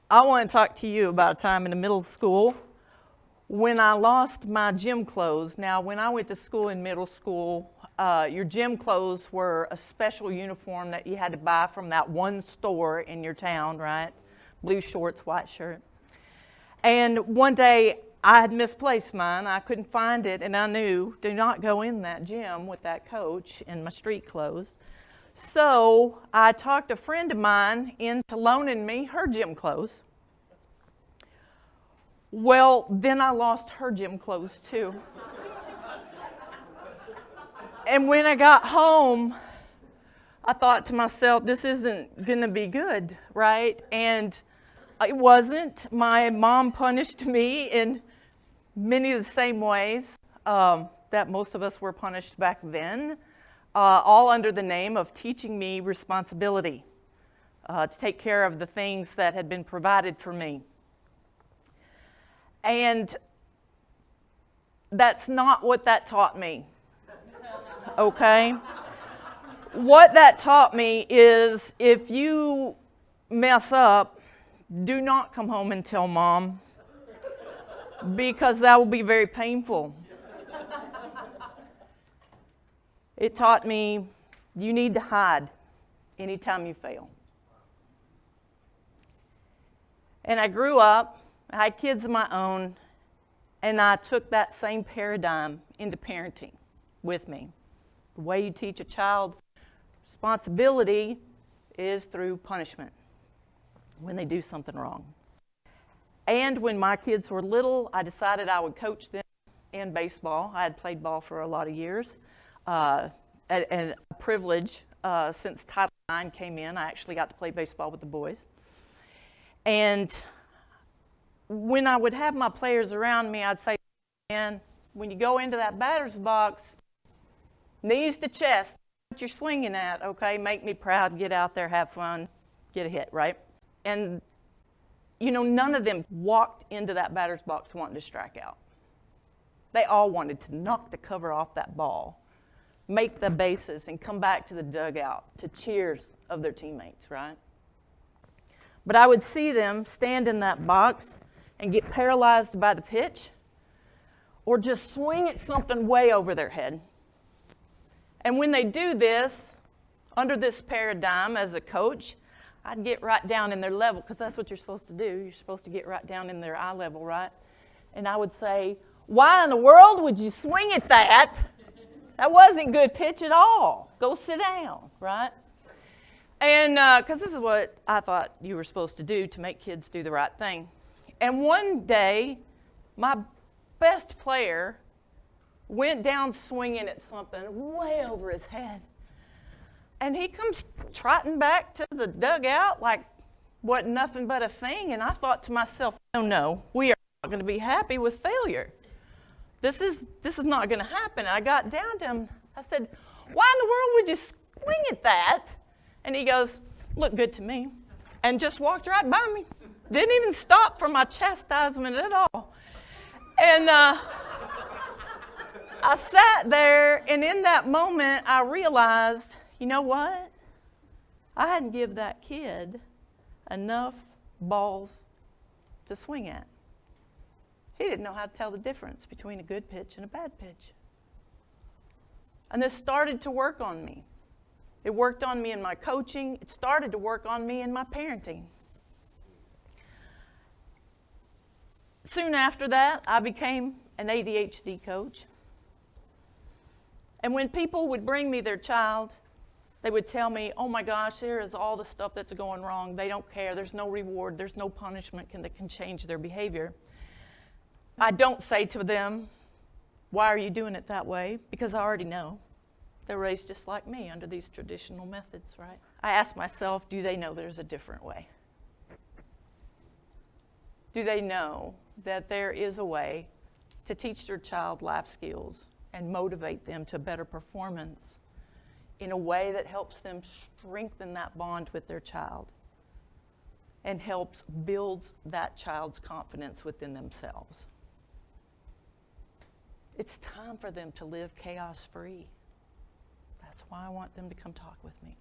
I want to talk to you about a time in the middle school when I lost my gym clothes. Now, when I went to school in middle school, your gym clothes were a special uniform that you had to buy from that one store in your town, right? Blue shorts, white shirt. And one day, I had misplaced mine. I couldn't find it, and I knew, do not go in that gym with that coach in my street clothes. So I talked a friend of mine into loaning me her gym clothes. Well, then I lost her gym clothes too. And when I got home, I thought to myself, this isn't going to be good, right? And it wasn't. My mom punished me in many of the same ways that most of us were punished back then, all under the name of teaching me responsibility to take care of the things that had been provided for me. And that's not what that taught me, okay? What that taught me is if you mess up, do not come home and tell Mom, because that will be very painful. It taught me you need to hide anytime you fail. And I grew up, I had kids of my own, and I took that same paradigm into parenting with me. The way you teach a child responsibility is through punishment when they do something wrong. And when my kids were little, I decided I would coach them in baseball. I had played ball for a lot of years. And a privilege, since Title IX came in, I actually got to play baseball with the boys. And when I would have my players around me, I'd say, man, when you go into that batter's box, knees to chest, what you're swinging at, okay? Make me proud, get out there, have fun, get a hit, right? And, you know, none of them walked into that batter's box wanting to strike out. They all wanted to knock the cover off that ball, make the bases, and come back to the dugout to cheers of their teammates, right? But I would see them stand in that box and get paralyzed by the pitch, or just swing at something way over their head. And when they do this, under this paradigm as a coach, I'd get right down in their level, because that's what you're supposed to do. You're supposed to get right down in their eye level, right? And I would say, why in the world would you swing at that? That wasn't good pitch at all. Go sit down, right? And because this is what I thought you were supposed to do to make kids do the right thing. And one day, my best player went down swinging at something way over his head. And he comes trotting back to the dugout like what nothing but a thing. And I thought to myself, oh no, we are not going to be happy with failure. This is not going to happen. I got down to him. I said, why in the world would you swing at that? And he goes, looked good to me. And just walked right by me. Didn't even stop for my chastisement at all. And I sat there, and in that moment, I realized, you know what? I hadn't given that kid enough balls to swing at. He didn't know how to tell the difference between a good pitch and a bad pitch. And this started to work on me. It worked on me in my coaching. It started to work on me in my parenting. Soon after that, I became an ADHD coach. And when people would bring me their child, they would tell me, oh my gosh, here is all the stuff that's going wrong. They don't care. There's no reward. There's no punishment that can change their behavior. I don't say to them, why are you doing it that way? Because I already know. They're raised just like me under these traditional methods, right? I ask myself, do they know there's a different way? Do they know that there is a way to teach their child life skills and motivate them to better performance in a way that helps them strengthen that bond with their child and helps build that child's confidence within themselves? It's time for them to live chaos-free. That's why I want them to come talk with me.